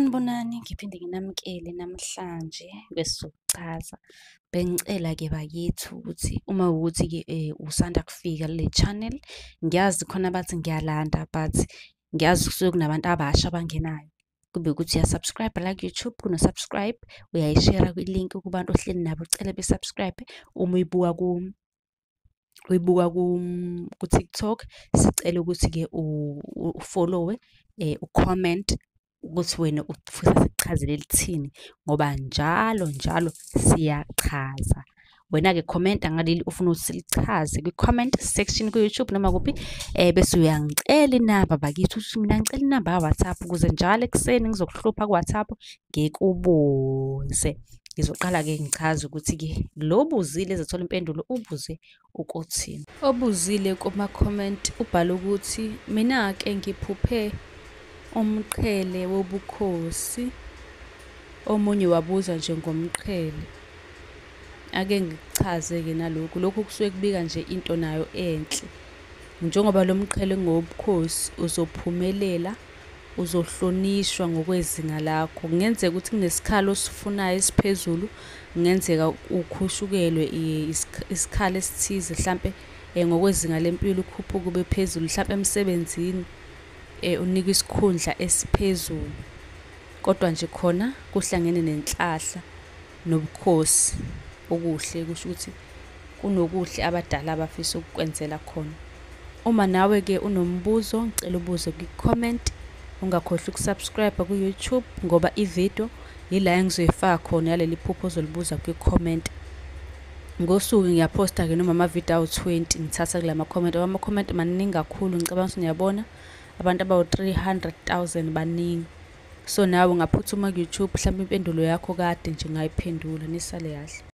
Sanibonani, ngiphinde nginamukele namhlanje besizochaza. Bengicela-ke bakithi ukuthi uma ukuthi-ke usanda kufika kule channel, ngiyazi khona bathi ngiyalanda, but ngiyazi kusuke kunabantu abasha abangenayo. Kube ukuthi uya-subscribe la ku-YouTube, kuno-subscribe, uyayishera kwilink kubantu ohleli nabo, ucele be-subscribe. Uma uyibuka ku-TikTok, sicela ukuthi-ke ufollowe, ucomment ukuthi wena ufisa sikuchazele lithini, ngoba njalo siyachaza. Wena-ke commenta ngaleli ufuna ukuthi silichaze kwi-comment section ku-YouTube noma kuphi, bese uyangicela inamba bakithi ukuthi mina ngicela inamba ya-WhatsApp ukuze njalo ekuseni ngizokuhlupha ku-WhatsApp ngikubuze. Ngizoqala-ke ngichaze ukuthi-ke lo buzile ezothola impendulo ubuze ukuthini. Obuzile kuma-comment ubhale ukuthi mina-ke ngiphuphe umqhele wobukhosi, omunye wabuza nje ngomqhele. Ake ngikuchaze-ke nalokhu, lokhu kusuke kubika nje into nayo enhle. Njengoba lo mqhele ngowobukhosi, uzophumelela, uzohlonishwa ngokwezinga lakho. Kungenzeka ukuthi kunesikhalo osifunayo esiphezulu, kungenzeka ukhushukelwe isikhalo esithize, hlampe ngokwezinga lempilo ukhuphuke kube phezulu, hlampe emsebenzini unikwa isikhundla esiphezulu. Kodwa nje khona kuhlangene nenhlahla nobukhosi okuhle, kusho ukuthi kunokuhle abadala abafisa ukukwenzela khona. Uma nawe-ke unombuzo, ngicela ubuze kwi-comment. Ungakhohlwa ukusubscribe ku-YouTube ngoba ividiyo yila engizoyifaka khona yaleli phupho ozolibuza kwi-comment. Ngosuku ngiyaphosta-ke noma amavidiyo awu-20 ngithatha kula ma-comment. Ama-comment maningi kakhulu, ngicabanga ukuthi niyabona abantu abawu-300,000 baningi. So nawe ungaphuthuma ku-YouTube, mhlawumbe impendulo yakho kade nje ngayiphendula. Nisale kahle.